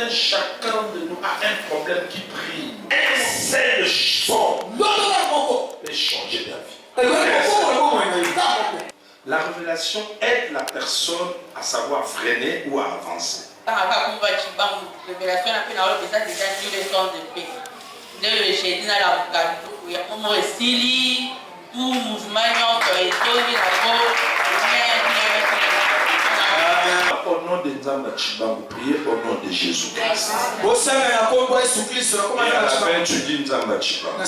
un chacun de nous a un problème qui prie. Un seul son peut changer ta vie. La révélation aide la personne à savoir freiner ou à avancer. Au nom de Nzamba Chibangu, priez au nom de Jésus-Christ. Et à la fin, tu dis Nzamba Chibangu.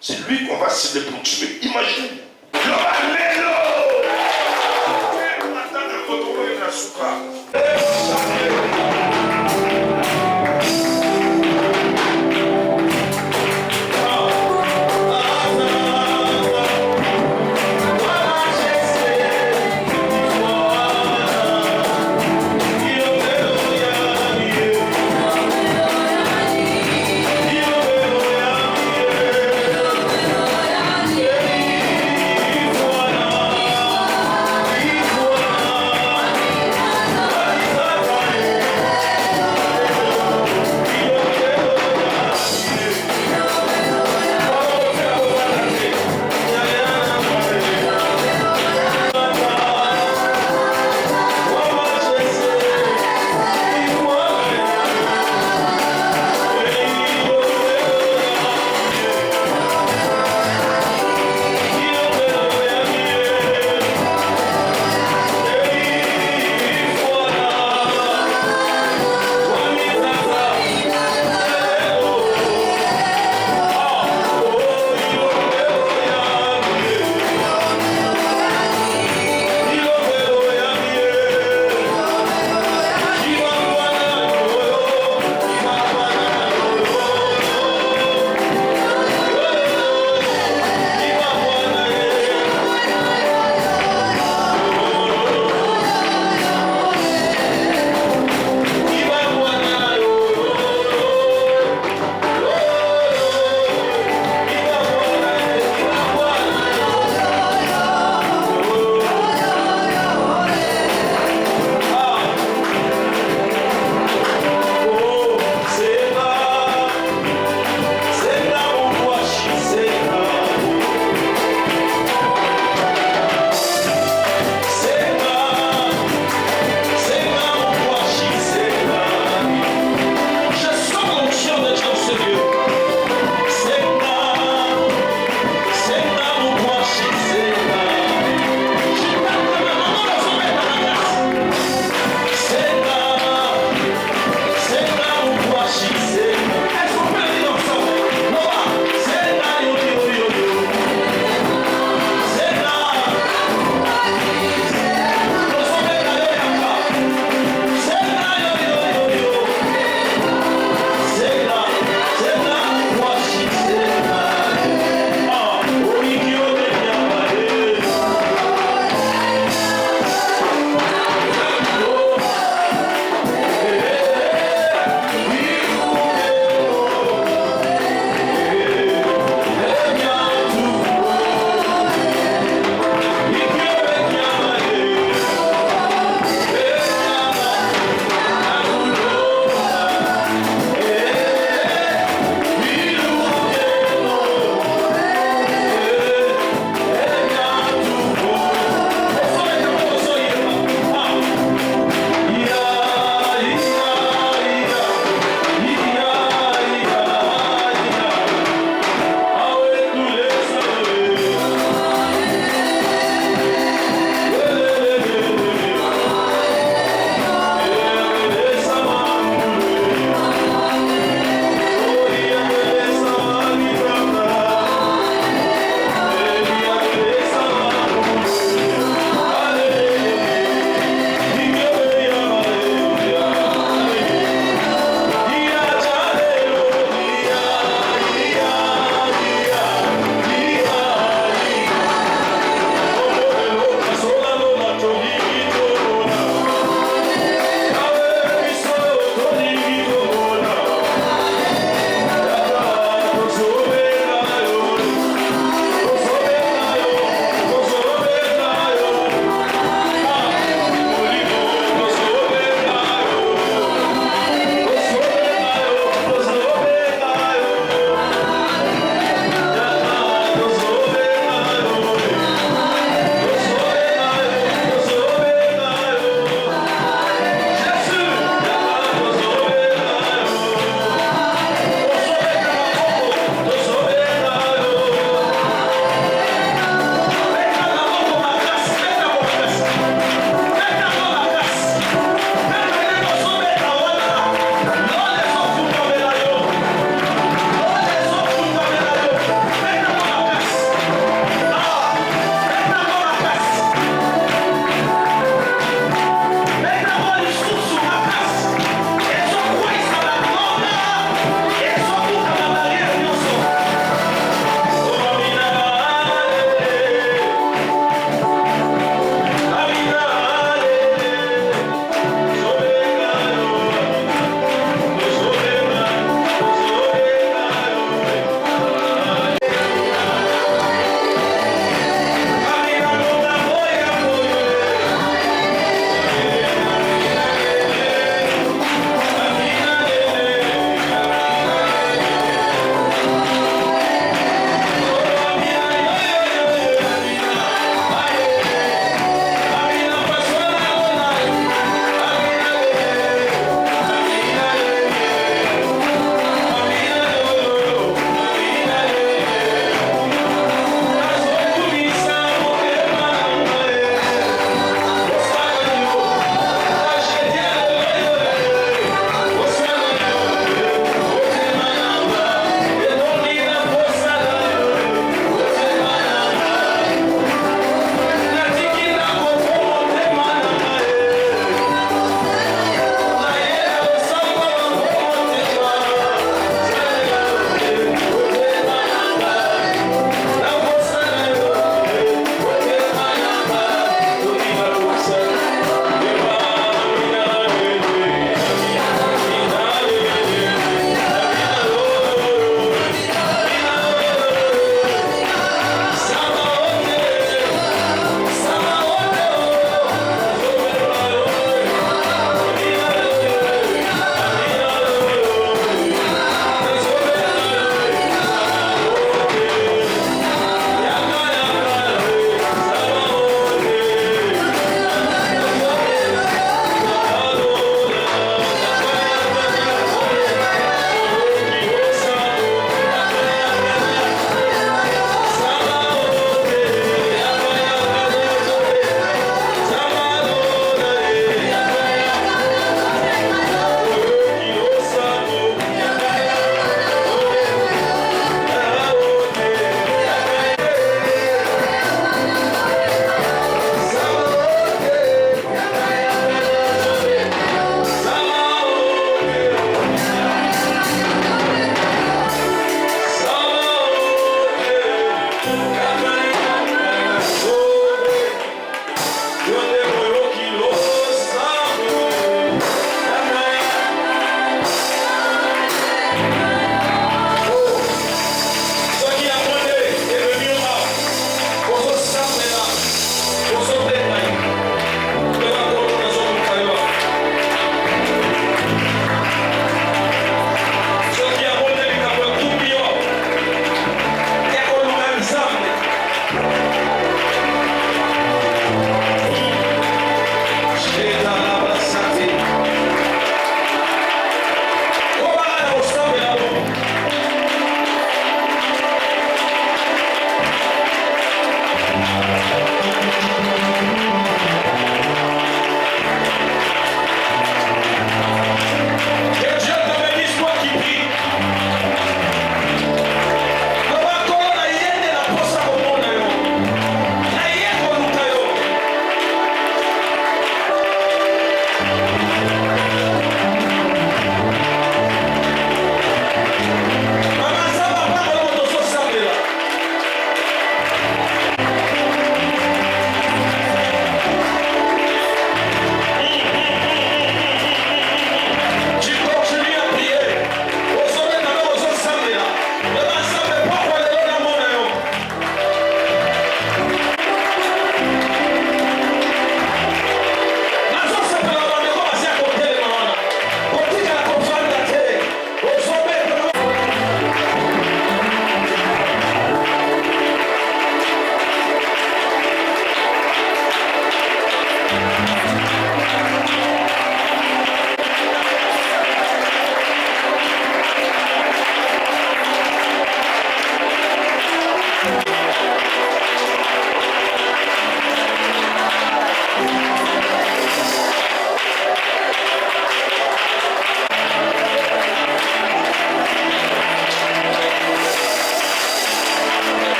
C'est lui qu'on va cibler pour tuer. Imagine.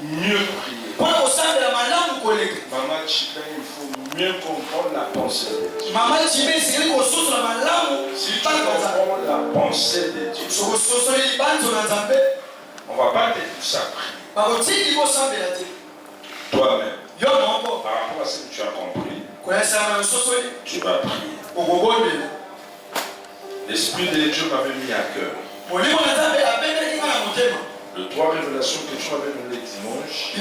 mieux prier. Maman Chibé, il faut mieux comprendre la pensée de Dieu. Si tu comprends la pensée de Dieu, on ne va pas te pousser à prier. Toi-même, par rapport à ce que tu as compris, tu vas prier. L'Esprit de Dieu m'avait mis à cœur. Les 3 révélations que tu m'avais données dimanche,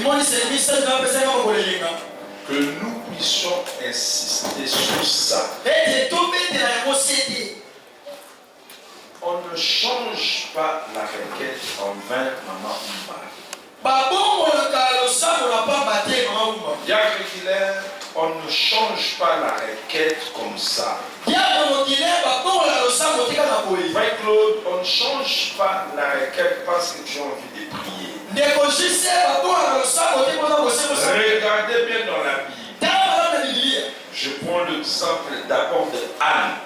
que nous puissions insister sur ça. On ne change pas la requête en vain, maman Oumba. On ne change pas la requête comme ça. Frère Claude, on ne change pas la requête parce que tu as envie de prier. Regardez bien dans la Bible. Je prends l'exemple d'abord de Anne.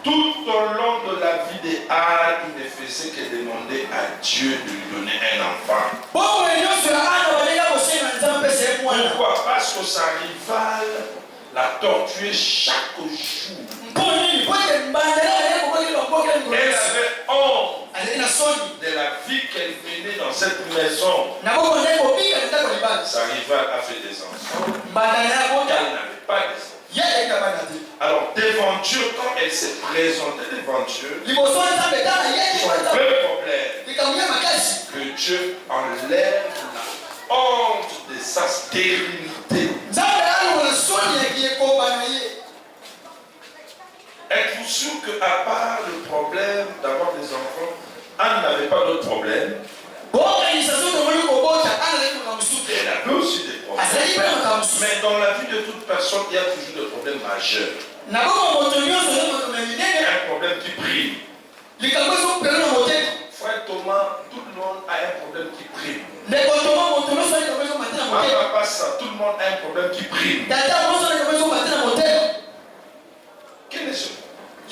Tout au long de la vie de Anne, il ne faisait que demander à Dieu de lui donner un enfant. Pourquoi? Parce que sa rivale la tortuait chaque jour. Elle avait honte de la vie qu'elle menait dans cette maison. Sa rivale a fait des enfants. Elle n'avait pas d'enfants. Alors devant Dieu, quand elle s'est présentée devant Dieu, son vrai problème, que Dieu enlève la honte de sa stérilité. Êtes-vous sûr qu'à part le problème d'avoir des enfants, Anne n'avait pas d'autres problèmes? Elle avait aussi des problèmes. Mais dans la vie de toute personne, il y a toujours des problèmes majeurs. Un problème qui prime. Frère Thomas, tout le monde a un problème qui prime. Papa, ça, tout le monde a un problème qui prime. Quel est ce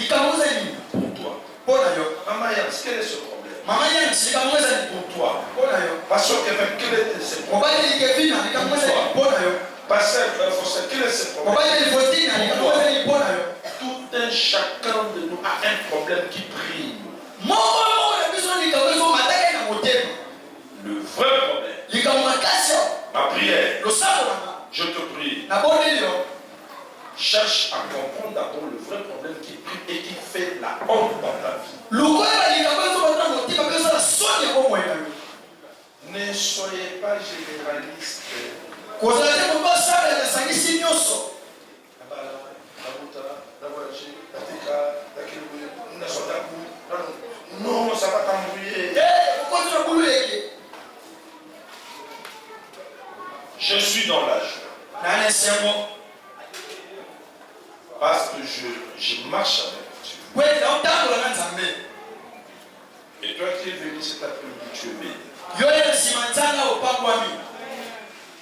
problème pour toi? Maman Yans, quel est ce problème pour toi? Pasteur Kevin, quel est ce problème? Pasteur Fossé, quel est ce problème? Tout un chacun de nous a un problème qui prime. Le vrai problème, ma prière, je te prie, cherche à comprendre d'abord le vrai problème qui prime et qui fait la honte dans ta vie. Ne soyez pas généraliste. Non, ça va t'embrouiller. Je suis dans la joie. Parce que je marche avec Dieu. Et toi qui es venu cet après-midi, tu es béni.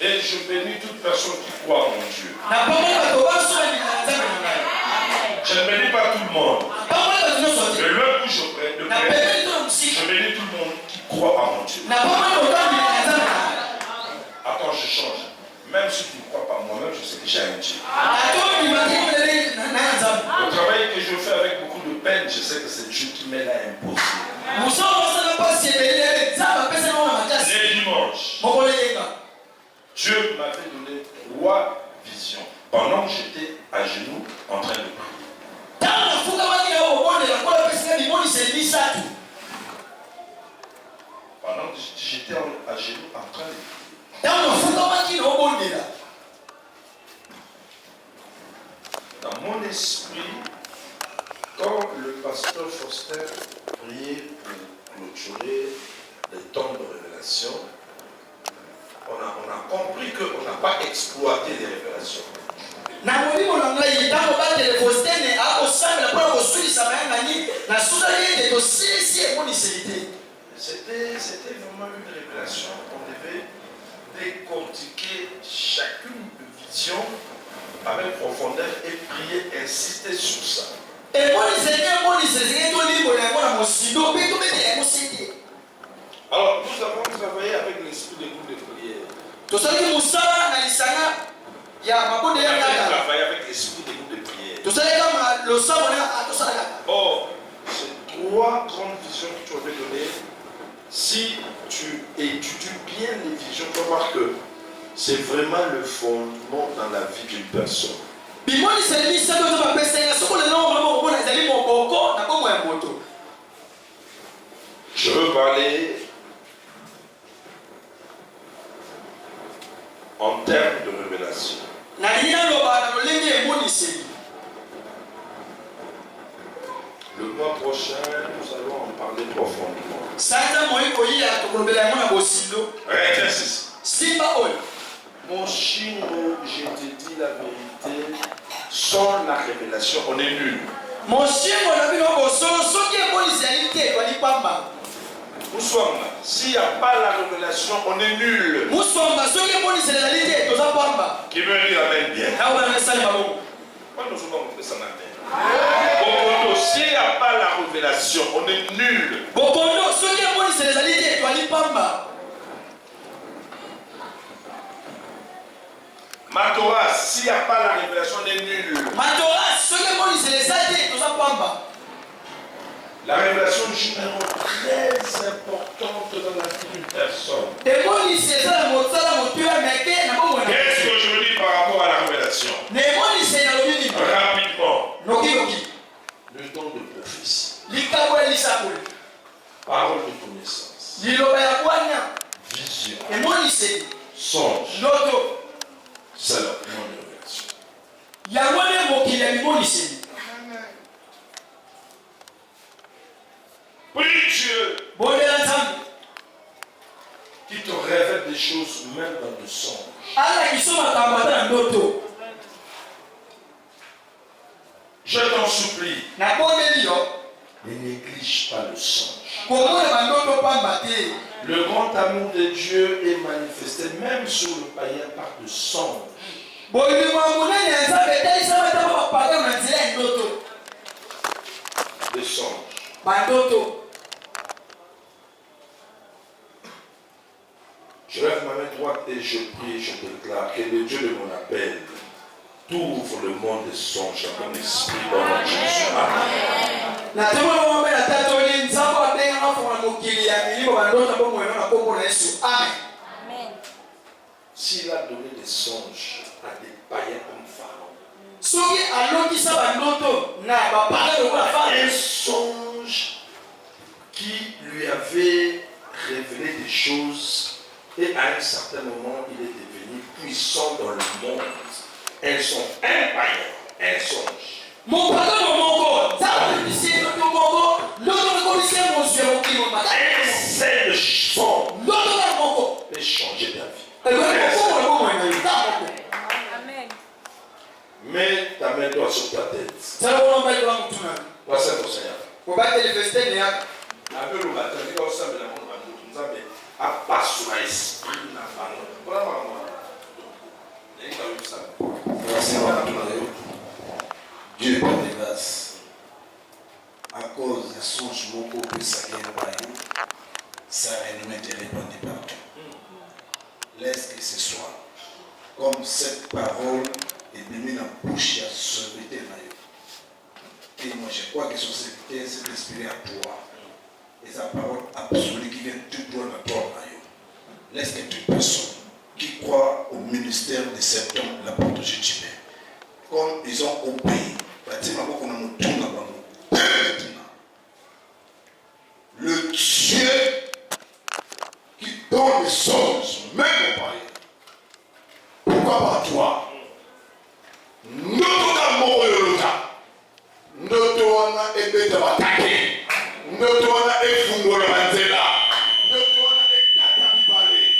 Et je bénis toute personne qui croit en Dieu. Je ne bénis pas tout le monde. Mais là où je prie, je bénis tout le monde qui croit en Dieu. Attends, je change. Même si tu ne crois pas moi-même, je sais que j'ai un Dieu. Le travail que je fais avec beaucoup de peine, je sais que c'est Dieu qui m'aide à imposer. Les dimanches, Dieu m'avait donné 3 visions pendant que j'étais à genoux en train de prier. Pendant que j'étais à genoux en train de prier. Dans mon esprit, quand le pasteur Foster priait pour clôturer les temps de révélation, on a compris qu'on n'a pas exploité les révélations. C'était vraiment une révélation qu'on devait décortiquer chacune de visions avec profondeur et prier, insister sur ça. travailler avec l'esprit des groupes de prière. Or, ces 3 grandes visions que tu avais données, si tu étudies bien les visions, tu vas voir que c'est vraiment le fondement dans la vie d'une personne. Je veux parler en termes de révélation. Le mois prochain, nous allons en parler profondément. Mon chien, je te dis la vérité, sans la révélation, on est nul. Mon chien, s'il n'y a pas la révélation, on est nul. Qui veut dire amen bien? Moi, nous sommes en ça amen. S'il n'y a pas la révélation, on est nul. Ma Torah, s'il n'y a pas la révélation, on est nul. La révélation joue un rôle très important dans la vie d'une personne. Qu'est-ce que je veux dire par rapport à la révélation? Rapidement. Le don de prophétie. Parole de connaissance. Vision. Songe. C'est la révélation. Prie Dieu qui te révèle des choses même dans le songe. Je t'en supplie. Ne néglige pas le songe. Le grand amour de Dieu est manifesté même sur le païen par le songe. Le songe. Je lève ma main droite et je prie, je déclare que le Dieu de mon appel t'ouvre le monde des songes à ton esprit dans le nom de Jésus. Amen. S'il a donné des songes à des païens comme Pharaon, un songe qui lui avait révélé des choses. Et à un certain moment, il est devenu puissant dans le monde. Elles sont un païen, un songe. Mon pardon, un seul son peut changer ta vie. Amen. Mets ta main droite sur ta tête. Voici ton Seigneur. Avec le matin, il va aussi me demander. À pas sur l'esprit de la parole. Dieu par des grâces, à cause des changements qu'on peut s'agir par nous, ça renommé de répandre partout. Laisse que ce soit comme cette parole est mise dans la bouche à sauveté. Et moi je crois que son serviteur s'est inspiré à toi. Et sa parole absolue qui vient tout droit de toi. Laisse que toute personne qui croit au ministère de cet homme la porte de Jésus. Comme ils ont obéi, le Dieu qui donne les songes, même au païen. Pourquoi pas toi? Notre amour est le cas. Notre âme est bête à attaquer. Notre âme est fondée à la manzela. Notre âme est catapipalée.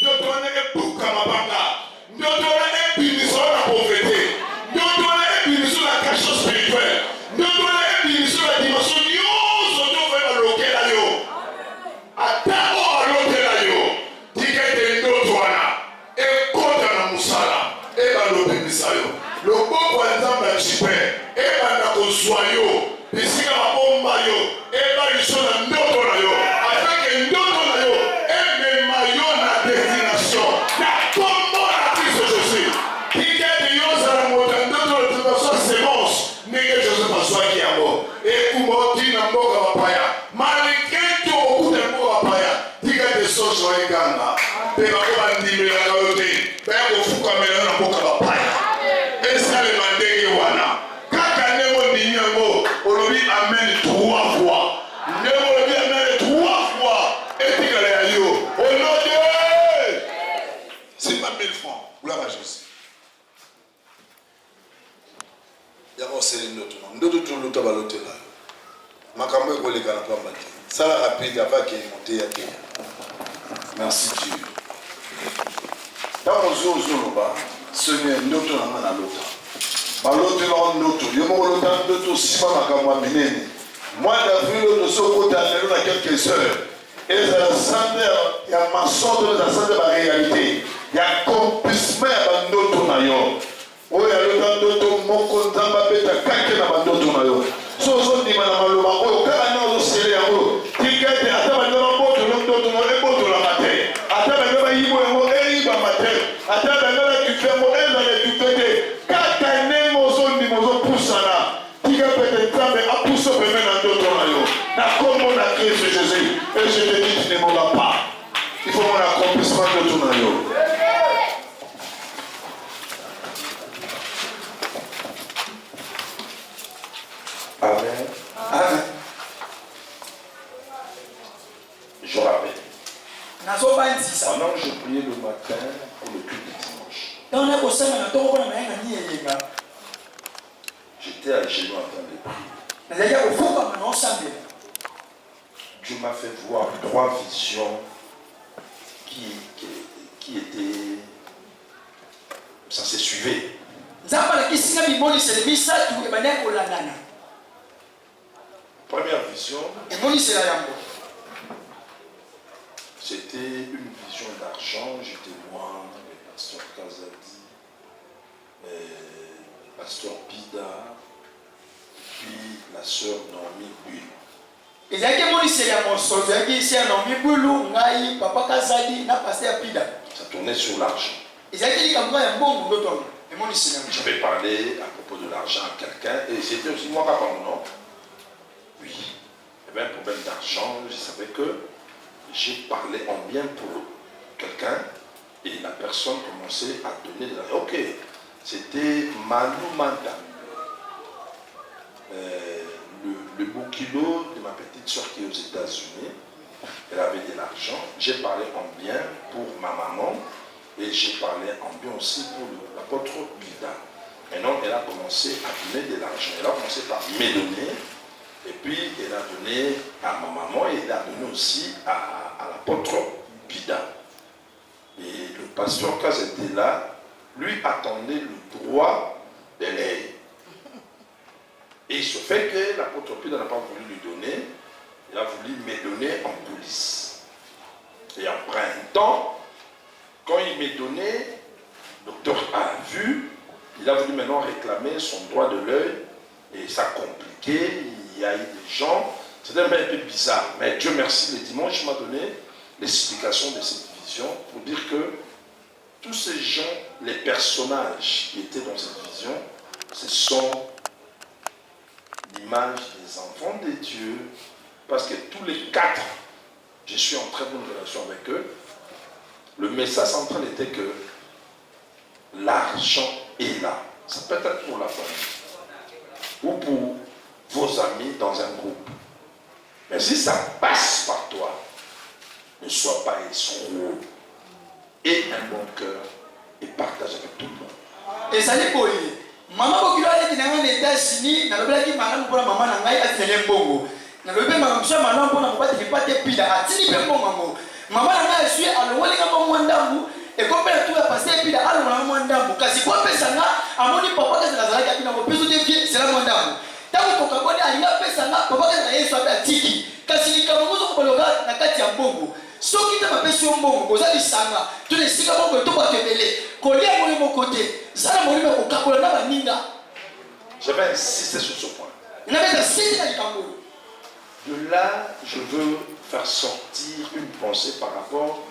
Notre âme est boukamabanga. Notre âme est bénie sur la pauvreté. Notre âme est bénie sur la cachette spirituelle. Notre âme est bénie sur la dimension. Yo, ce qu'on fait bloquer là, yo. Attends, on va bloquer là, yo. Dis que t'es notre âme. songe wa ganga pe ba ko bandimela ka yote ba ko fuka mela na boka ba paya esa le mandenge wana kaka nemo ndinyango olobi amen 3 fois nemo olobi amen 3 fois et puis la yo au nom de c'est pas 1000 francs gloire à Jésus yako seli ndoto tout le tabalote là makambo ekoleka na pamba te sala rapide avant qu'il monte ya Kenya. Merci Dieu. Dans nos ba Seigneur ndoto na ngana lota. Balote na ndoto yomo lota ndoto sima makambo minene. Moi d'avril de soko tanelo na quelques heures. Et la santé ya maçon de la santé ba réalité. Ya accomplissement ya ndoto na yo. Oya lota ndoto moko nzamba beta kake na ndoto na yo. Sozo ni mana maloma oyo kaka nyozo sele yango tikete ata banyoma boto ndoto no eboto la mate ata banyoma yibo yango eiba mate ata banyoma kifemo eza le tukete kaka nemo zondi mozo pusana tika pete ntambe apuso peme na ndoto na yo na kombo na Christ Jésus et je te dis tu ne m'en pas il faut mon accomplissement de tout na yo. Amen. Amen. Je rappelle. Pendant que je priais le matin pour le culte du dimanche, j'étais à genoux en train de prier. Dieu m'a fait voir 3 visions qui étaient. Ça se suivait. Première vision, c'était une vision d'argent. J'étais moi, le pasteur Kazadi, le pasteur Pida, puis la sœur Naomi Bull. Ça tournait sur l'argent. J'avais parlé à propos de l'argent à quelqu'un et c'était aussi moi par mon nom. Oui, il y avait un problème d'argent. Je savais que j'ai parlé en bien pour quelqu'un et la personne commençait à donner de l'argent. Ok, c'était Manu Manda, le beau kilo de ma petite soeur qui est aux États-Unis. Elle avait de l'argent. J'ai parlé en bien pour ma maman et j'ai parlé en bien aussi pour l'apôtre Bida. Maintenant, elle a commencé à donner de l'argent. Elle a commencé par me donner. Et puis, elle a donné à ma maman et elle a donné aussi à l'apôtre Bida. Et le pasteur, quand j'étais là, lui attendait le droit de l'aide. Et il se fait que l'apôtre Bida n'a pas voulu lui donner, il a voulu me donner en police. Et après un temps, quand il m'a donné, le docteur a vu, il a voulu maintenant réclamer son droit de l'œil et ça a compliqué. Il y a eu des gens, c'était un peu bizarre, mais Dieu merci, le dimanche m'a donné l'explication de cette vision pour dire que tous ces gens, les personnages qui étaient dans cette vision, ce sont l'image des enfants de Dieu, parce que tous les 4, je suis en très bonne relation avec eux. Le message central était que l'argent est là. Ça peut être pour la famille ou pour vos amis dans un groupe. Mais si ça passe par toi, ne sois pas escroc. Aie un bon cœur et partage avec tout le monde. Et ça n'est pas maman bokilo ale kinanga na États-Unis na lobela ki maman pour maman na ngai atele mbongo na lobela maman msha maman pour na mobati lipate pila atili pe mbongo maman na ngai suis alongoli ngamba mwandambu e kopela tu ya passer pila alongoli mwandambu kasi kwa pesa nga amoni papa kaza nazalaki apina ko peso de vie c'est la mwandambu tango kokaboni alinga pesa nga papa kaza na Yesu abatiki kasi likamongozo kologa na kati ya mbongo soki ta mapesi mbongo kozali sanga tu ne sika mbongo to ba tebele kolia mo mo côté. Je vais insister sur ce point. De là, je veux faire sortir une pensée par rapport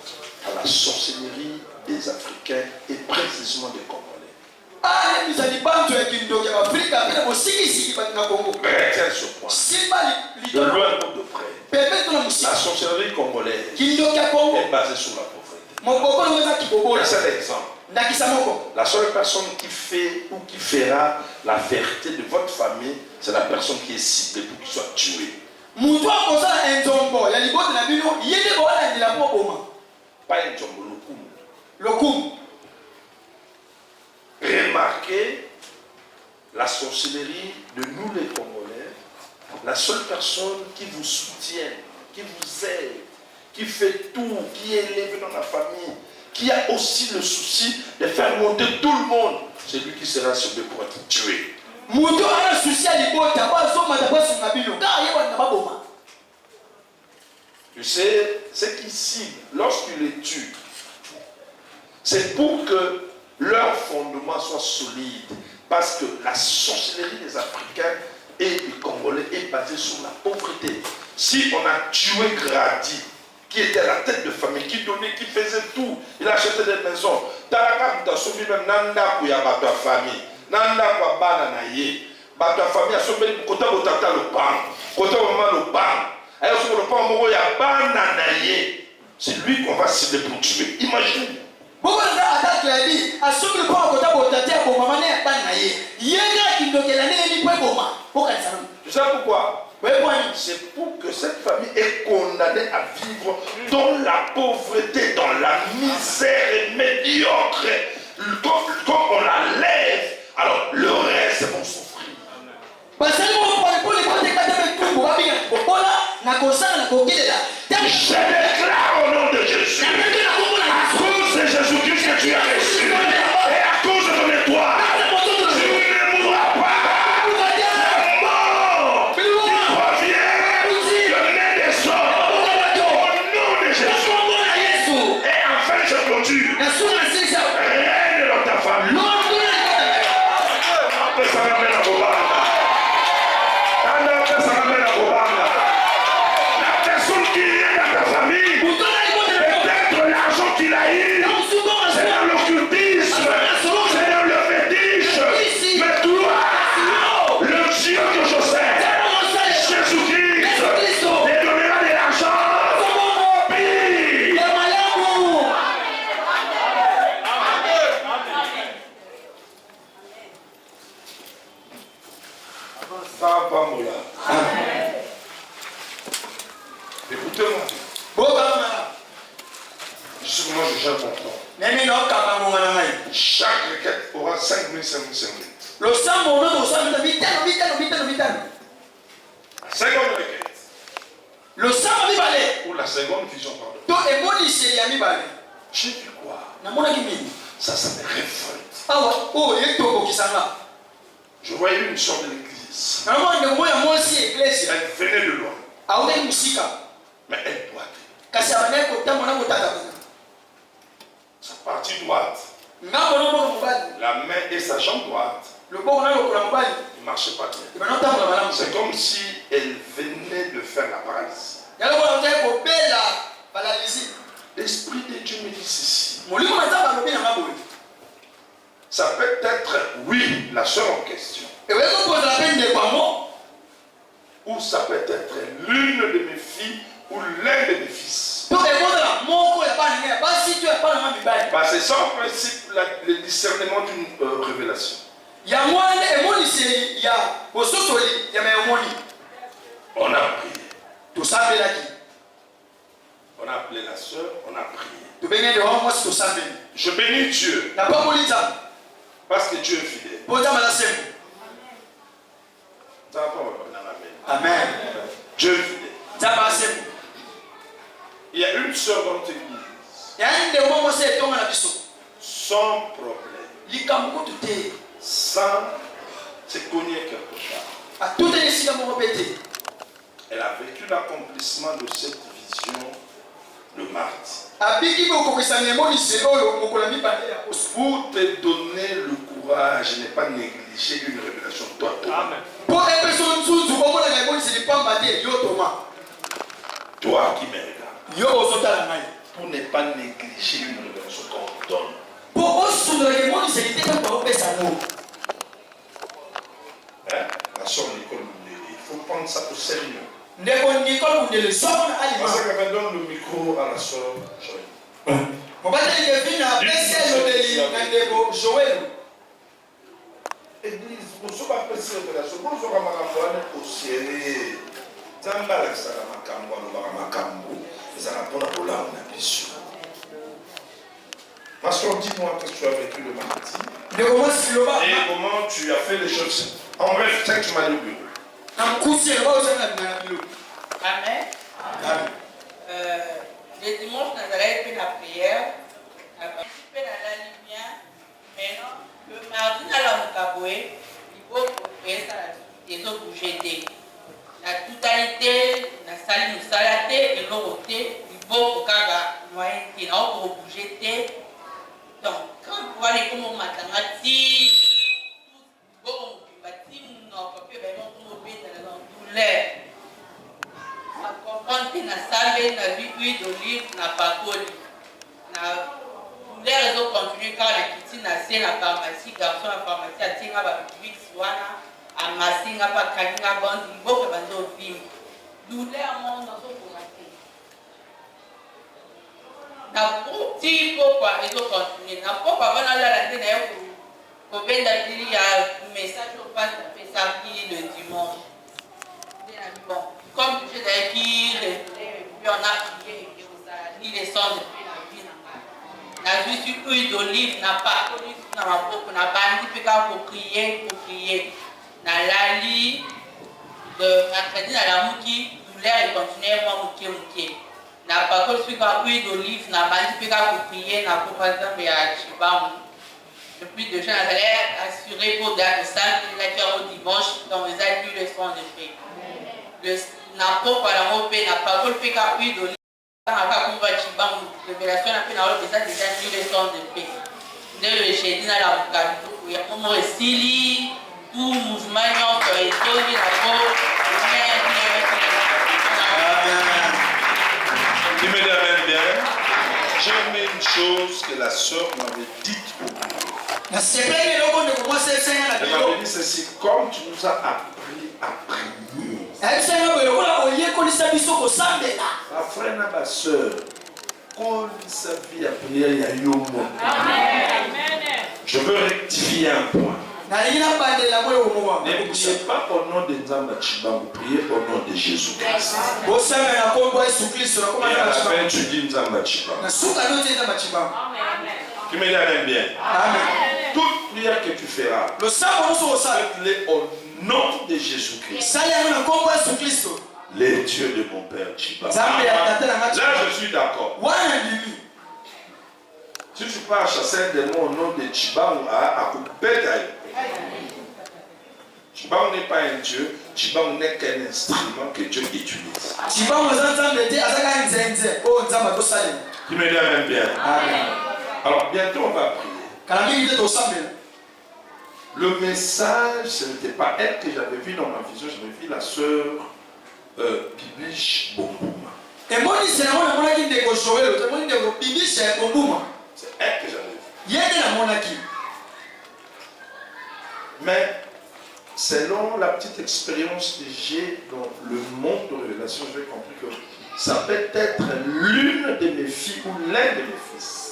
à la sorcellerie des Africains et précisément des Congolais. Retiens ce point. De loin ou de près. La sorcellerie congolaise et est basée sur la pauvreté. C'est l'exemple. La seule personne qui fait ou qui fera la fierté de votre famille, c'est la personne qui est ciblée pour qu'il soit tué. Pas un jombo, le coup. Remarquez la sorcellerie de nous les Congolais. La seule personne qui vous soutient, qui vous aide, qui fait tout, qui élève dans la famille, qui a aussi le souci de faire monter tout le monde, c'est lui qui sera ciblé pour être tué. Tu sais, ce qui cible, lorsqu'ils les tuent, c'est pour que leur fondement soit solide. Parce que la sorcellerie des Africains et des Congolais est basée sur la pauvreté. Si on a tué Grady, qui était la tête de famille, qui donnait, qui faisait tout, il achetait des maisons. Talaka Mutasomi même nanda kuya bato famille, nanda kwa bana na ye, bato famille a sauvé kota botata le pan, kota maman le pan, ayo sur le pan moko ya bana na ye. C'est lui qu'on va cibler pour tuer. Imagine. Tu sais pourquoi? C'est pour que cette famille est condamnée à vivre dans la pauvreté, dans la misère médiocre. Comme on la lève, alors le reste vont souffrir. Je déclare au nom de Jésus, à cause de Jésus-Christ que tu as reçu, et à cause de ton étoile, tu ne mourras pas. Règne dans ta famille. La personne qui est dans ta famille, peut-être l'argent qu'il a eu, c'est dans l'occultisme, c'est dans le fétiche. Mais toi, le Dieu que je sais, Jésus-Christ, te donnera de l'argent. Écoutez-moi. Moi, je gère mon temps. Chaque requête aura 5 minutes, 5 minutes, 5 minutes. Le seconde requête. Ou la seconde vision, pardon. J'ai vu quoi? Ça me révolte. Je voyais une sorte de l'église. Elle venait de loin. Mais elle boitait. Sa partie droite, la main et sa jambe droite, il ne marchait pas bien. C'est comme si elle venait de faire la paralysie. L'Esprit de Dieu me dit ceci. Ça peut être, oui, la sœur en question. Ou ça peut être l'une de mes filles ou l'un de mes fils. Parce que c'est en principe le discernement d'une révélation. On a prié. On a appelé la sœur, on a prié. Je bénis Dieu. Parce que Dieu est fidèle. Amen. Dieu est fidèle. Il y a une sœur dans notre église. Sans problème. Sans se cogner quelque part. Elle a vécu l'accomplissement de cette vision le mardi. Pour te donner le courage, ne pas négliger une révélation toi. Amen. Toi qui me regardes, pour ne pas négliger une révélation qu'on donne. La soeur Nicole, il faut prendre ça au sérieux. Parce que donne le micro à la soeur Joël. Église, vous ne pas apprécié de la chose. Vous ne pouvez pas au sérieux. Zamba la sala makambo, le makambo. Ils ont pour la bien sûr. Pasteur, dis-moi qu'est-ce que tu as vécu le mardi. Et comment tu as fait les choses. En bref, c'est que tu m'as dit. Amen. Le dimanche, nous allons faire la prière. Participer dans la lumière. Maintenant, le mardi, nous allons cabouer. Il faut faire ça, les autres bouger. La totalité, la salle nous salaté et l'autre côté, il faut que nous moyen qui n'a pas bouger. Donc, quand vous voyez comment on matin, comprendre que na salve na huile d'olive na pakoli na les réseaux continuent quand les petits naissent na pharmacie garçon na pharmacie atinga ba vix wana amasinga pa kalinga bandi boke banzo vim douleur mon dans son commentaire na petit pourquoi ils ont continué na pourquoi bana la tête na ko benda dili ya message au passe fait ça le dimanche bon. Comme je l'ai dit, on a prié, ni les sons de paix, la vie sur huile d'olive, n'a pas d'olive, n'a pas dit pour prier. N'a la lit de mercredi dans la mouki, douleur et continuer, moi, mouki. N'a pas que sur huile d'olive, n'a pas dit pour prier, n'a pas par exemple à Chibam. Depuis deux gens, elle assuré pour la salle, il a fait au dimanche, donc ils ont lu le son de paix. Na pokwa la mope na parole pe ka huile d'olive na ka kumba chibangu révélation na pe na olo déjà lu le son de paix de le jeudi na la mukatu ya momo esili tout mouvement nyonso ezoli na po Tu me l'amènes bien. J'aimais une chose que la sœur m'avait dite au bout. Elle m'avait dit ceci, comme tu nous as appris à prier. Ma frère et ma soeur, quand sa vie a prié, il y a eu un mot. Je veux rectifier un point. Ne priez pas au nom de Nzamba Chiba, vous priez au nom de Jésus-Christ. Et à la fin, tu dis Nzamba Chiba. Tu me l'amènes bien. Toute prière que tu feras, faites-les au nom de Jésus-Christ. Les dieux de mon père Chiba. Là, je suis d'accord. Si tu pars chasser un démon au nom de Chiba ou à Koupétaï, Chiba n'est pas un dieu, Chiba n'est qu'un instrument que Dieu utilise. Tu me l'amènes bien. Alors, bientôt on va prier. Le message, ce n'était pas elle que j'avais vu dans ma vision, j'avais vu la sœur Bibiche Bombouma. C'est elle que j'avais vu. Mais selon la petite expérience que j'ai dans le monde de révélation, j'ai compris que ça peut être l'une de mes filles ou l'un de mes fils.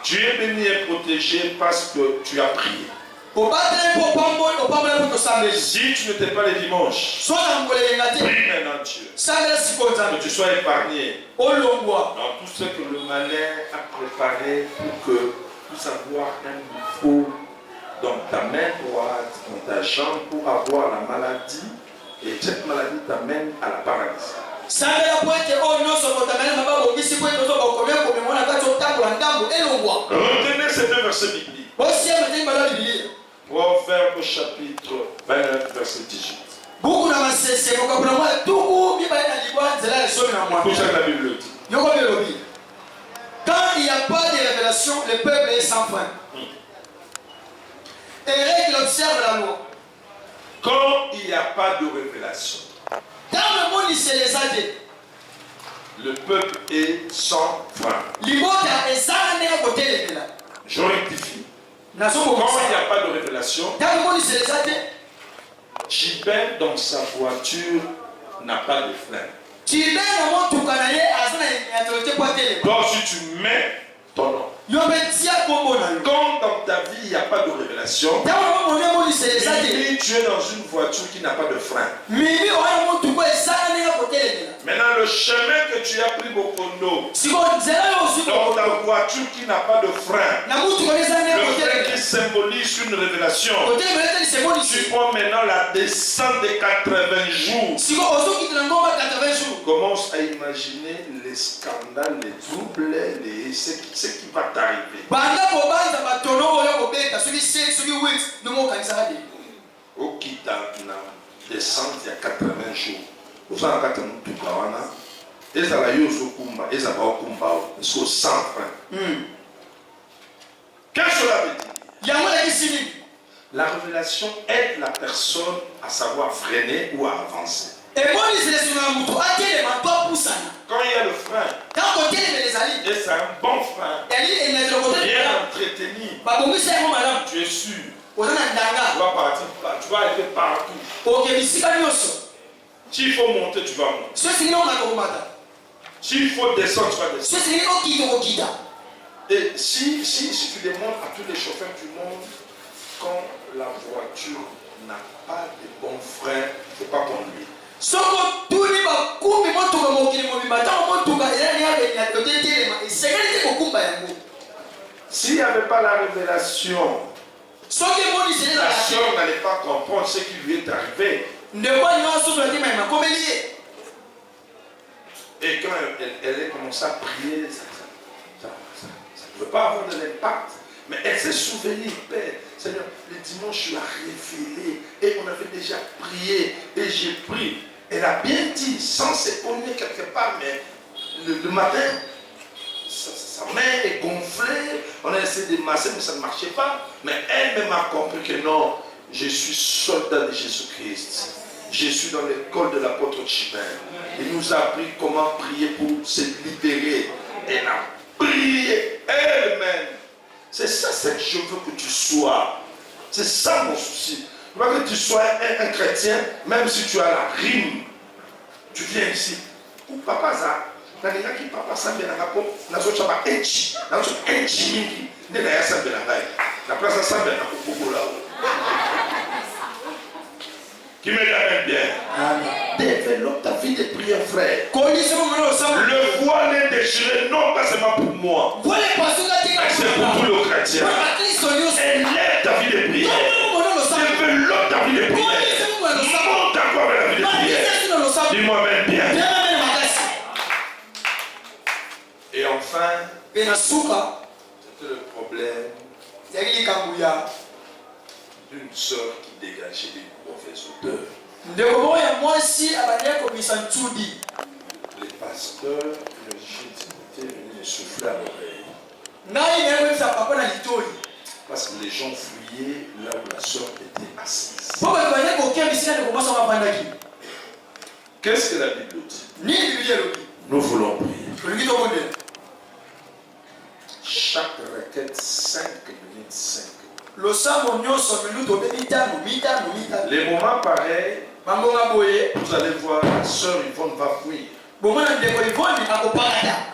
Tu es béni et protégé parce que tu as prié. Si tu n'étais pas le dimanche, prie maintenant Dieu. Que tu sois épargné dans tout ce que le malin a préparé pour que tu puisses avoir un niveau dans ta main droite, dans ta jambe, pour avoir la maladie. Et cette maladie t'amène à la paralysie. Retenez ces deux versets bibliques. Proverbe chapitre 29, verset 18. Pour ça que la Bible dit. Quand il n'y a pas de révélation, le peuple est sans frein. Et règle observe la loi. Quand il n'y a pas de révélation, le peuple est sans frein. Je rectifie. Quand il n'y a pas de révélation, Gilbert dans sa voiture n'a pas de frein. Donc si tu mets ton nom, quand dans ta vie il n'y a pas de révélation, tu es dans une voiture qui n'a pas de frein. Maintenant le chemin que tu as pris Bokondo, dans ta voiture qui n'a pas de frein, le frein qui symbolise une révélation, tu prends maintenant la descente des 80 jours. Commence à imaginer les scandales, les troubles, ce qui va t'arriver. Au Kita, descente il y a 80 jours. Vous avez un tout kawana. Et ça la yoso kumba, et ça va au kumba, c'est sans frein. Qu'est-ce que cela veut dire? La révélation aide la personne à savoir freiner ou à avancer. Quand il y a le frein, et c'est un bon frein, bien entretenu, tu es sûr, tu vas partir, tu vas aller partout. S'il faut monter, tu vas monter. S'il faut descendre, tu vas descendre. Et si tu demandes à tous les chauffeurs du monde, quand la voiture n'a pas de bons freins, il ne faut pas conduire. S'il n'y avait pas la révélation, la soeur n'allait pas comprendre ce qui lui est arrivé. Et quand elle a commencé à prier, ça ne peut pas avoir de l'impact. Mais elle s'est souvenue, Père, Seigneur, le dimanche, je suis révélé et on avait déjà prié et j'ai prié. Elle a bien dit, sans s'étonner quelque part, mais le matin, sa main est gonflée, on a essayé de masser, mais ça ne marchait pas. Mais elle-même a compris que non, je suis soldat de Jésus-Christ. Je suis dans l'école de l'apôtre Gilbert. Il nous a appris comment prier pour se libérer. Elle a prié elle-même. C'est ça ce que je veux que tu sois. C'est ça mon souci. Je veux que tu sois un chrétien, même si tu as la rime. Tu viens ici. Ou papa ça. Papa ça vient à la place ça vient qui me l'amène bien. Développe ta vie de prière, frère. Le voile est déchiré, non pas seulement pour moi, mais c'est pour tous les chrétiens. Élève ta vie de prière. Développe ta vie de prière. Monte encore avec la vie de prière. Dis-moi même bien. Et enfin, c'était le problème d'une soeur qui dégageait des mauvaises odeurs. Les pasteurs, le Jésus venaient souffler à l'oreille. Parce que les gens fouillaient là où la soeur était assise. Qu'est-ce que la Bible dit? Nous voulons prier. Chaque requête 5 minutes 5. Les moments pareils, vous allez voir, la sœur Yvonne va prier.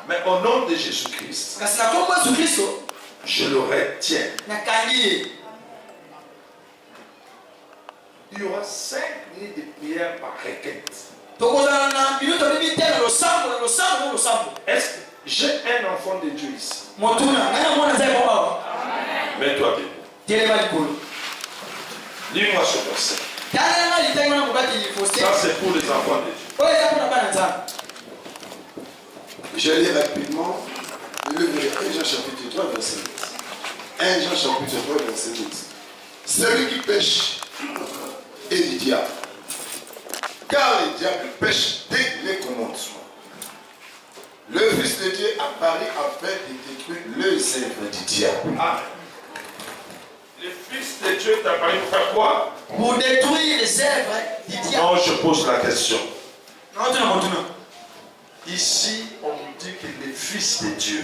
Mais au nom de Jésus-Christ, je le retiens. Il y aura 5 minutes de prière par requête. Est-ce que j'ai un enfant de Dieu ici? Mets-toi debout. Lis-moi ce verset. Ça c'est pour les enfants de Dieu. Je lis rapidement le livre de 1 Jean chapitre 3 verset 8. 1 Jean chapitre 3 verset 8. Celui qui pêche est du diable. Car le diable pêche dès les commencements. Le Fils de Dieu apparu afin de détruire les œuvres du diable. Amen. Le Fils de Dieu est apparu pour faire quoi? Pour détruire les œuvres du diable. Non, je pose la question. Non. Ici, on nous dit que le Fils de Dieu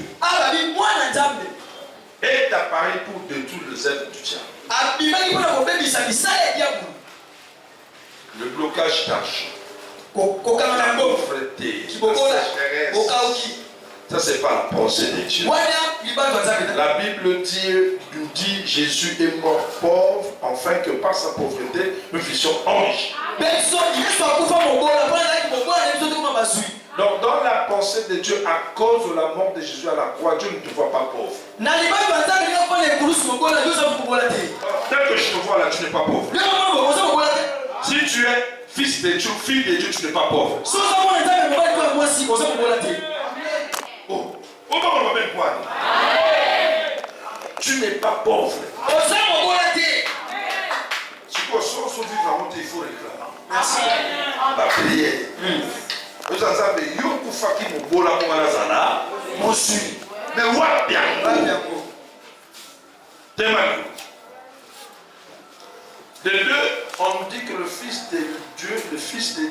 est apparu pour détruire les œuvres du diable. Le blocage d'argent, la pauvreté, la sécheresse, ça c'est pas la pensée de Dieu. La Bible dit Jésus est mort pauvre afin que par sa pauvreté nous fussions enrichis. Donc dans la pensée de Dieu, à cause de la mort de Jésus à la croix, Dieu ne te voit pas pauvre. Tant que je te vois là, tu n'es pas pauvre. Si tu es fils de Dieu, fille de Dieu, tu n'es pas pauvre. Oh, tu n'es pas pauvre. Si tu veux vivre, il faut réclamer. La prière. Vous savez, mais de deux, on dit que le Fils de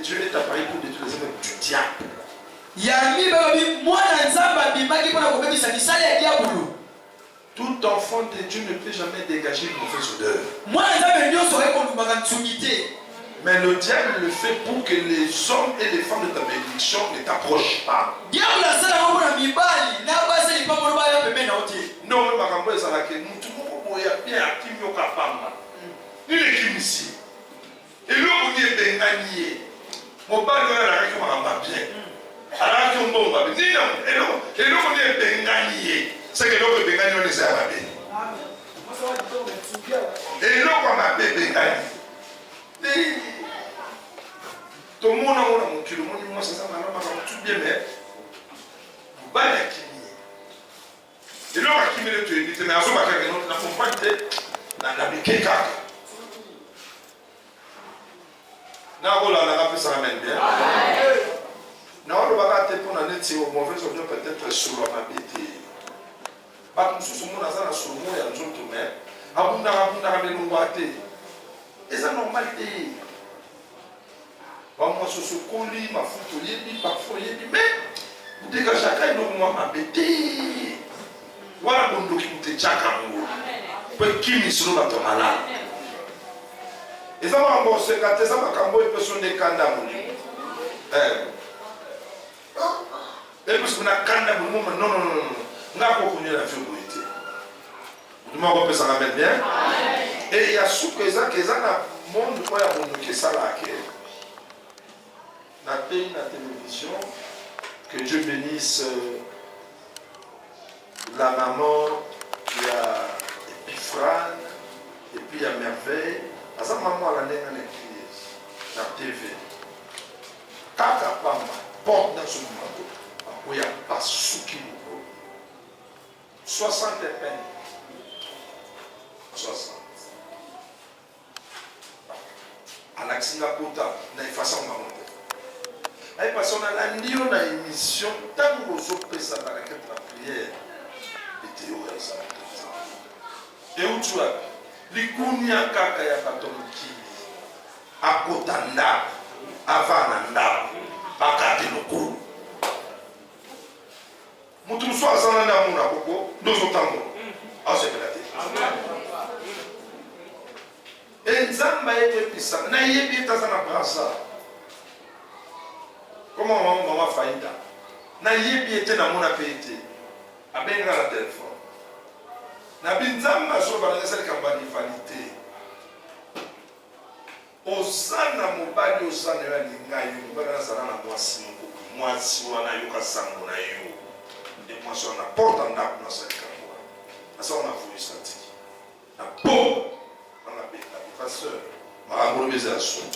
Dieu est apparu pour détruire les œuvres du diable. Tout enfant de Dieu ne peut jamais dégager une mauvaise odeur. Mais le diable le fait pour que les hommes et les femmes de ta bénédiction ne t'approchent pas. Non, c'est que l'autre Bengani on les a abandonnés. Et l'autre on a appelé Bengani. Tout le monde a mon cul, le monde dit moi c'est ça, tout bien, mais vous battez à qui. Et l'autre à qui me tu es dit, mais à ce moment-là, on n'a pas été dans la briquette. On a fait ça bien. Non, on va te pour un été au mauvais audio peut-être sur la mabité. Pas comme si ce monde a ça sur le monde et un jour tout même. Abunda et ça normalité. Moi, je suis collé, ma photo, parfois, mais vous dégagez chacun, donc moi, ma bête. Voilà mon document, chacun. Pour qui me sont dans ton malade. Et ça m'a embossé, quand ça m'a camboé, personne n'est candidat. Et puis, on a candidat, non. On a pas connu la fébrilité. Vous m'avez ça ramène bien. Et il y a sous que ça, le monde quoi il ça là. La télévision, que Dieu bénisse la maman, il y a Epiphrane, et puis il y a Merveille. À sa maman, elle a la TV. Kaka Pama, porte dans ce moment, où il n'y a pas souki. 60 peines. 60. À la Singapota, dans les façons de monter. Parce qu'on a la nion dans l'émission, tant que vous avez ça dans la prière, et Théo est ça. Et où tu as les Kounia Kaka Yapatomki, à Kotanda, à Vananda, à Katenoko. Moutou soit Zananda Mouna Koko, nous sommes en sécurité. Et Nzamba est puissant. Naïe Tazana Brasa. Comment maman Faïda? Naïe était dans mon appétit. A bien la téléphone. Nabinzamba sur la celle qui a une vanité. Osana mobali osana ya lingayo, mbana sana na mwasi wana yoka sango na yo. De mwasi wana porta ndaku na salika kwa. Asa on a voulu ça. Na po on a bien la pasteur. Ma amoureuse à son.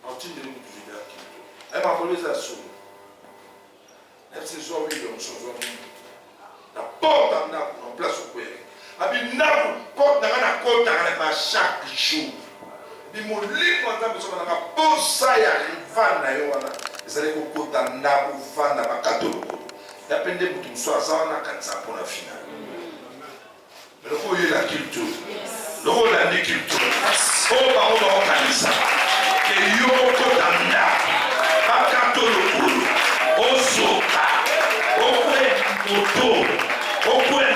En titre de nous vidéo qui. Elle m'a volé à son. Elle s'est jouée de mon chose. La porte en place au coin. Abi nabu porte na na kota na chaque jour. Bi mo li ko ta so na posa ya rivana yo wana. Ezale ko kota nabu vana ba katoloko. Ya pende mutu so azana kanza pour la finale. Mais le faut y la culture. Le rôle la culture. Oh ba on kanisa. Que yo kota na ba katoloko. Osoka. Okwe moto. Okwe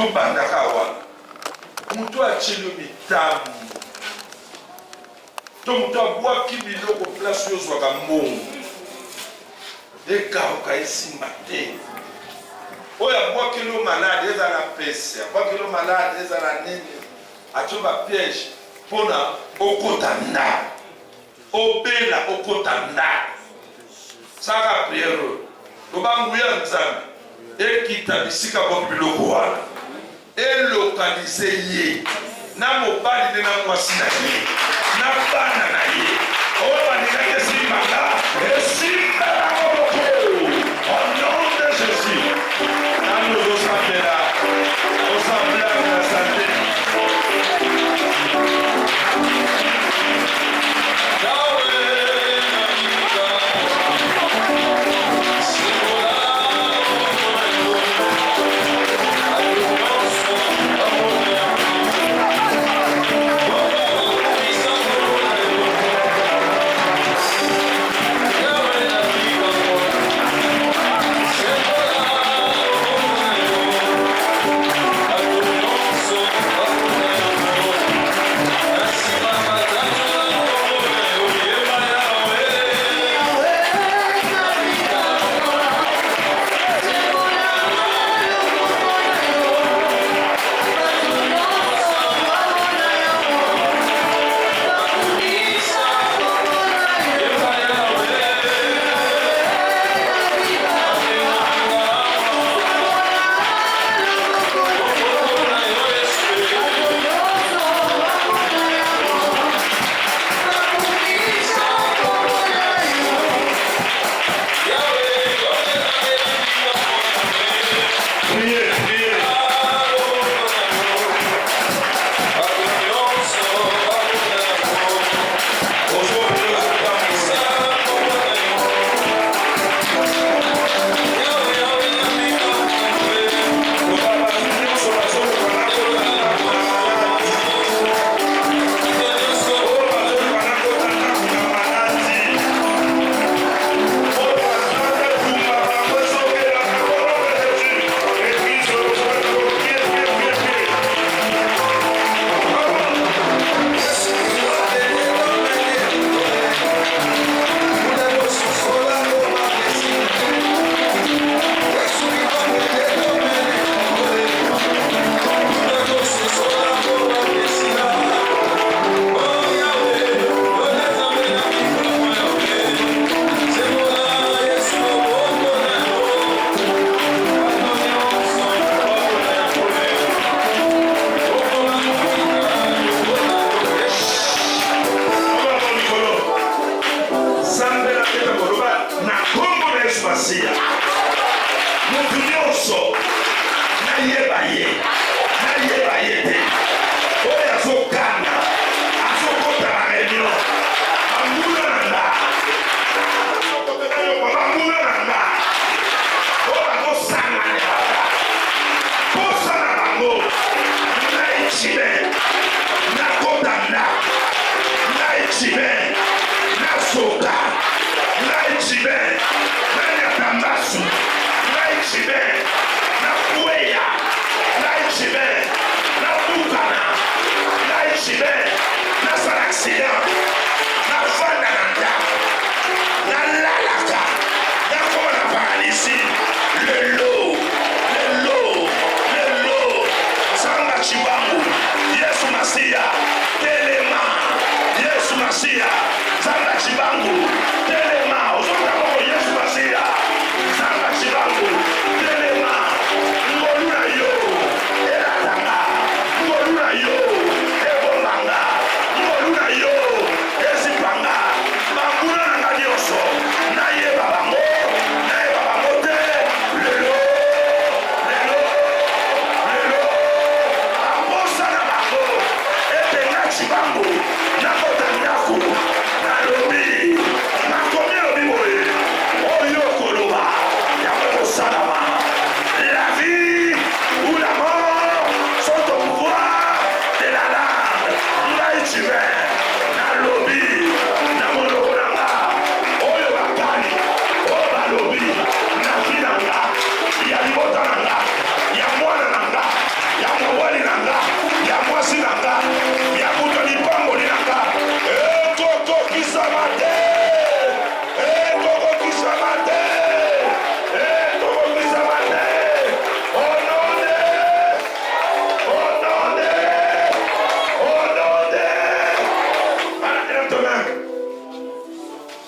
tobandaka wana moto atyeli mitambo to moto abwaki biloko place oyo ozwaka mbongo ekauka esimba te oyo abwakeli yo malade eza na pese abwakeli yo malade eza na nini atyo bapiège mpona okota ndako obela okota ndako saka priere lobanguya nzambe ekita bisika bwa biloko wana elokalize ye na mobali nde na mwasi na ye na bana na ye oyo bandingaki esimbaka esimbela moboko au nom de Jésus nano ozosambela osambelaka na sante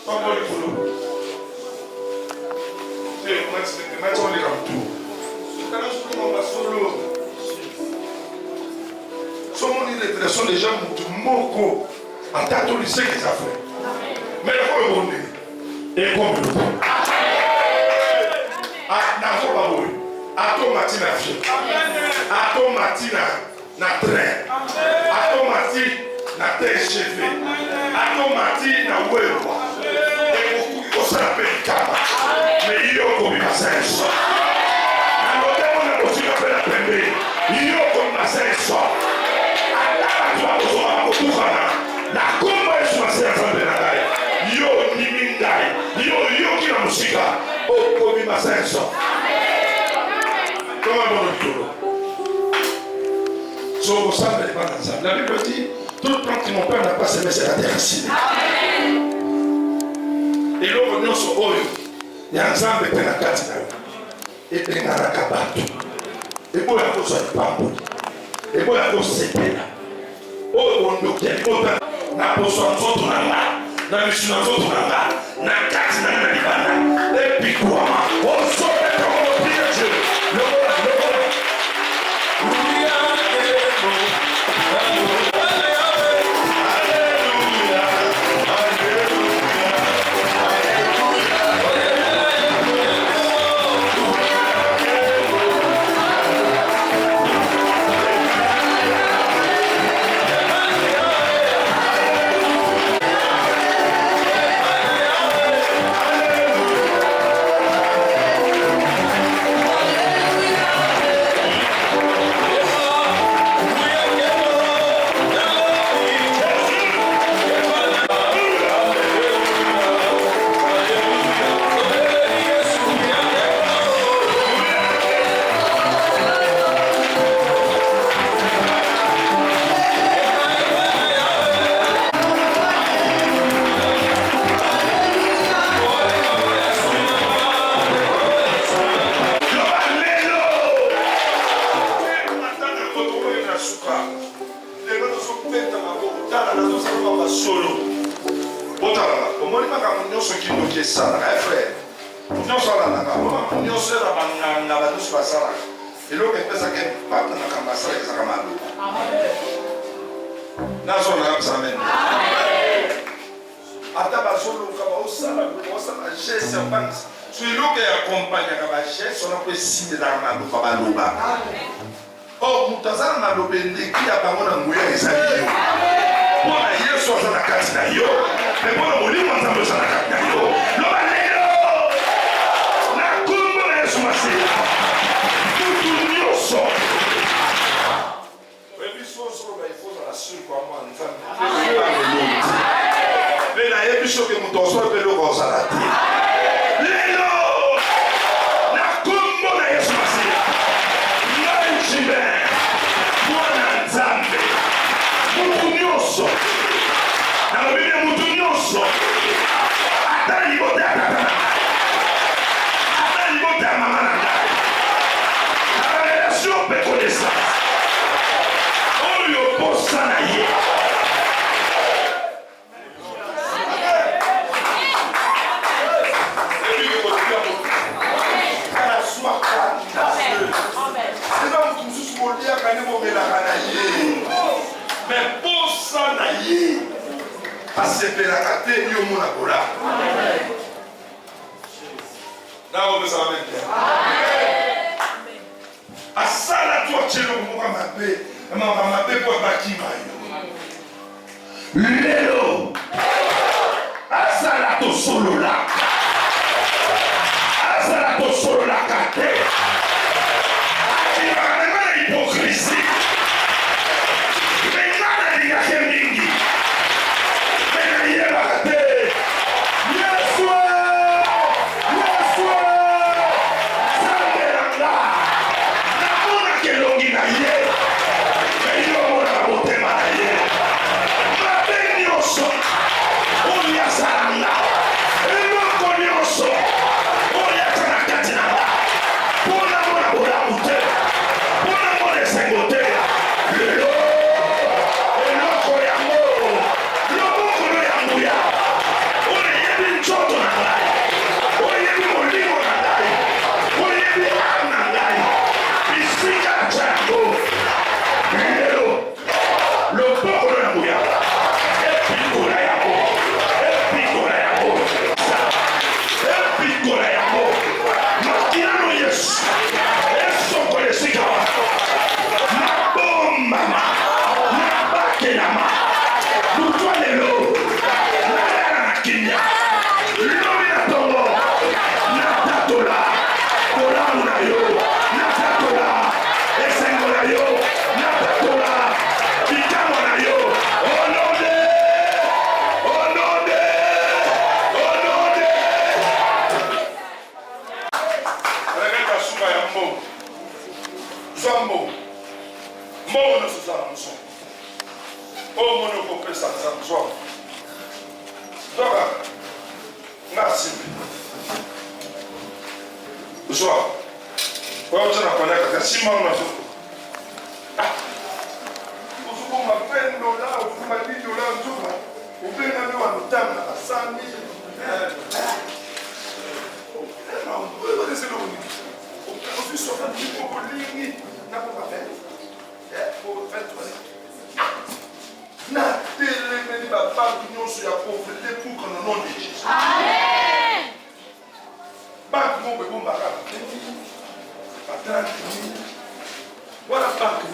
Tombo le boulot. C'est maintenant les tout. Quand on va solo. Sommes une révélation des gens moko. En tant que lycée qu'ils ont fait. Mais le quoi est bon et comme le bon. N'avons pas beau. Ato matina fie. Ato matina na train. Ato mati na TGV. Ato mati na wewa. Et beaucoup ça l'appelle kama. Mais il y a comme une senso. Na l'hôtel on a aussi l'appelle la pembe. Il y a comme une senso. Allah tu vas besoin de tout ça. Na kumba est sur senso de la yo ni mindai. Yo qui la musique. Oh comme une senso. Comment on le dit? So, ça ne pas ensemble. La Bible dit, tout temps que mon père n'a pas semé, c'est la terre racine. Et là, on est sur Oyo. Il y a un ensemble de pénacati. Et puis, il y a un racabato. Et puis, il y a un peu de pambo. Et puis, il y a un peu de sepena. Oh, on doit dire, on a besoin de tout na na mission na zoto na kati na libana. Et puis, quoi? On sort de ton Dieu. Oh, mutazana na lobende qui a pas mon ngouya ezali. Bona Yesu azana kati na yo. Mais bona molimo nzambe azana kati na yo. Loba lelo. Na kumbo na Yesu masiya. Tutu nyoso. Webi so ba ifo na sur kwa mwa nzambe. Mais na yebi so ke mutoso pe lo ko salati. Lelo. Na kumbo na Yesu masiya. Bwana Nzambe mutu nyonso na Biblia mutu nyonso ata libota ya tata na ngai ata libota ya mama na ngai na relation mpe connaissance oyo posa na ye mais pour ça naïe à se faire la carte ni au monde à cola là on peut s'en mettre à ça la toi tu le monde ma paix pour bâtir maillot lelo à ça la to solo là à ça la to solo la carte il va même l'hypocrisie. Saranda, Bonsoir. Kwa hiyo tunapanda kaka si mama tu. Usiku mapendo la ufuma ndio la mtuma. Upenda ndio wanutana asante. Não, eu vou descer no único. Eu fiz só para mim, um bolinho, na boca velha. Por feito ali. Na tele, ele vai falar que não sou a pobreza, porque não não diz. Amém. Banco não vai bombar. Atrás de mim. Bora banco.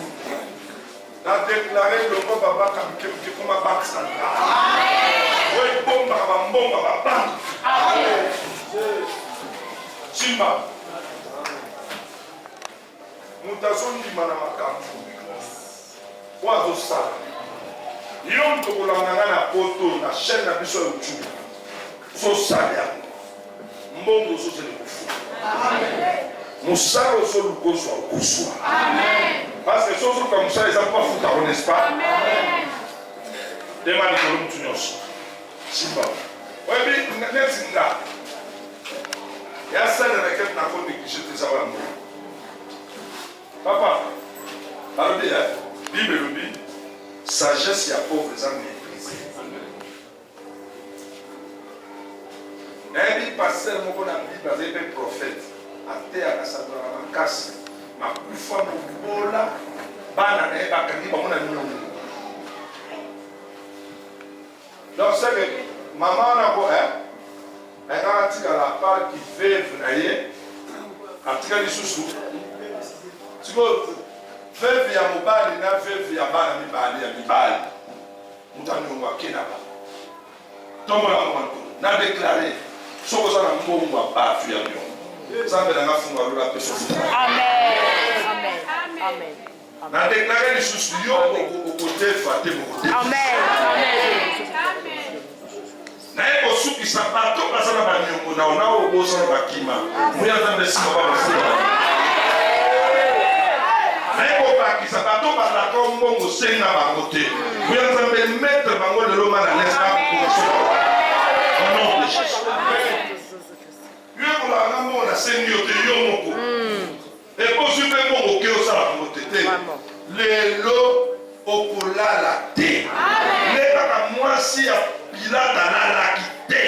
Na declarei o meu babá que como a banca central. Amém. Oi bomba, banco. Amém. Simba mutason di mana makambo wazo sala yom to kolanga na poto na chaîne na biso YouTube so salia mbongo so se kufu amen musaro so lukoso kuswa amen parce que so comme ça ils ont pas foutu on n'est pas amen demande ko mtunyoso simba webi nezinga ya sana na quelqu'un n'a pas négligé tes amours. Papa, parlez, Bible le dit, sagesse ya pauvre les âmes méprisées. Un dit pasteur, mon bon ami, parce qu'il est prophète, à terre, à sa gloire, à ma casse, ma plus fois, mon bola, bana, et bakani, mon ami. Donc, c'est que maman n'a pas, mais quand tu as la part qui fait venir, quand tu as les sous-sous, tu vois, fais via mobile, il a fait via bana, mi bali, mutani wa kenaba. Donc on a déclaré, ce que ça n'a pas pas tu as vu. Ça me donne un fond à la personne. Amen. Amen. Amen. On a déclaré les sous-sous au côté faté au côté. Amen. Amen. Naye osuki sapato basala banyongo na ona obosala bakima muya nzambe sima ba basala naye obaki sapato balaka mbongo senga bango te muya nzambe mettre bango lelo mana l'espa au nom de Jésus yo kolanga mbongo na sengi yo te yo moko eposi mpe mbongo ke osala bango te te lelo okolala te lebaka mwasi ya Pilate la quitté.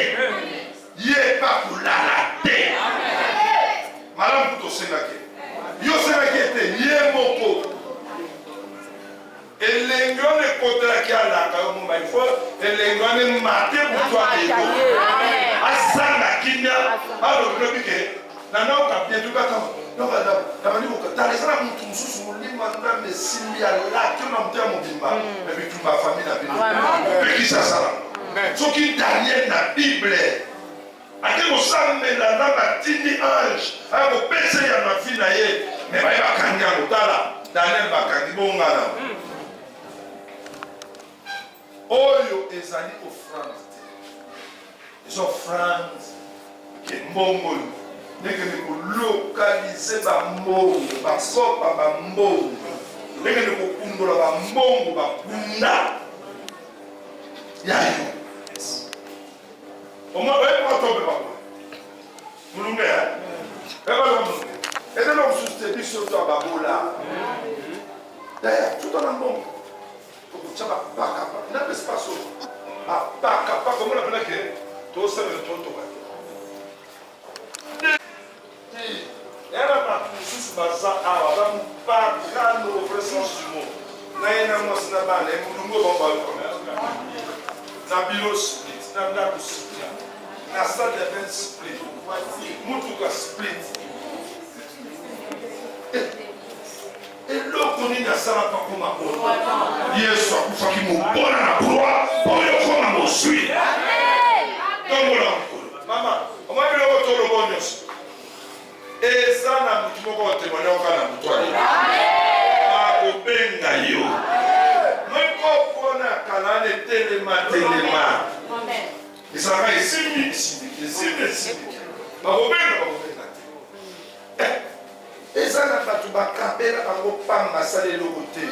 Yé pas pour la té. Madame tout Sénake. Yo Sénake était yé moko. Et l'engone côté la qui a la comme il faut. Et l'engone maté pour toi et Asanga kinya. Alors le bique. Nana okapie tout bato. Non la mani ko ta lesana mutu mususu mulima na mesimbi ya la qui on a mobimba. Et puis toute ma famille na bien. Mais qui ça ça? Ce qui Daniel na Bible ake kosambela na batindi ange aya kopesa ya mafi na ye me baye bakangi yango tala Daniel bakangi bongana oyo ezali offrande te eza offrande ke mbongo ndenge ni kolokalize bambongo bakopa bambongo ndenge ni kokundola bambongo bakunda yayo au moins, pas tomber par moi. Vous nous mettez, et de l'homme soutenu sur toi, Babola. D'ailleurs, tout en amont, tu vas pas capable. Il n'y a pas espace. Pas capable, comme on appelle que tout ça est trop tôt. Et là, sous Baza, on pas grande offrance du mot. Naïna Mosnaba, les Moulungo Bamba, Nabilos, Nabilos. Na salle de bain split. Mutuka split. Et l'autre ni na sala pa kuma bona. Yesu akufa ki mubona na croix. Oyo koma mosui. Amen. Tombola nkolo. Mama, oma bilo ko tolo bonyos. Eza na mutu moko témoigner okana mutu ali. Amen. Akobenga yo. Moko pona kanane telema. Amen. Et ça va ici, et ça n'a pas tout bacapé là, on va pas massaler le côté.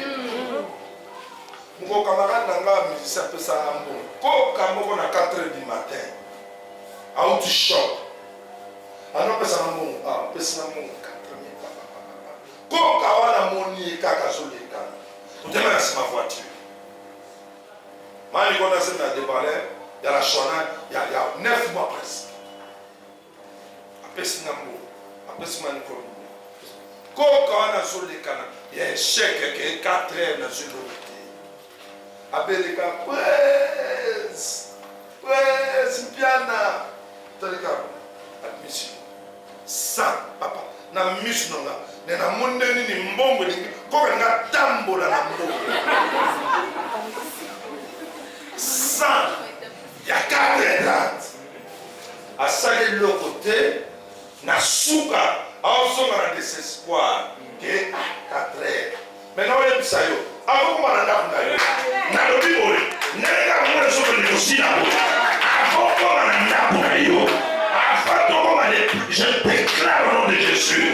Mon camarade n'a pas mis ça peut ça en bon. Quand on a 4h du matin, out shop. Alors, ça m'a mon ah, ça m'a mon quatrième papa. Quand kawana moni kaka sur les cannes. Vous devez laisser ma voiture. Moi, je connais la déballer. Il y a la chônage. Il y a 9 mois presque. Après, c'est un mot. Après, c'est un mot. Quand kawana sur les cannes, il y a un chèque qui est 4 heures dans une autre. Après, les gars, presse, piana. T'as les gars, admission. Ça, papa. Na mission nga na monde ni mbongo ni ko nga tambola na mbongo ça ya 4 dates à ça de l'autre côté na suka also na désespoir que 4 heures maintenant on est ça yo avant comment na ndako yo na lobi ore nega mwana so de osina avant comment na ndako yo afin de comment je déclare au nom de Jésus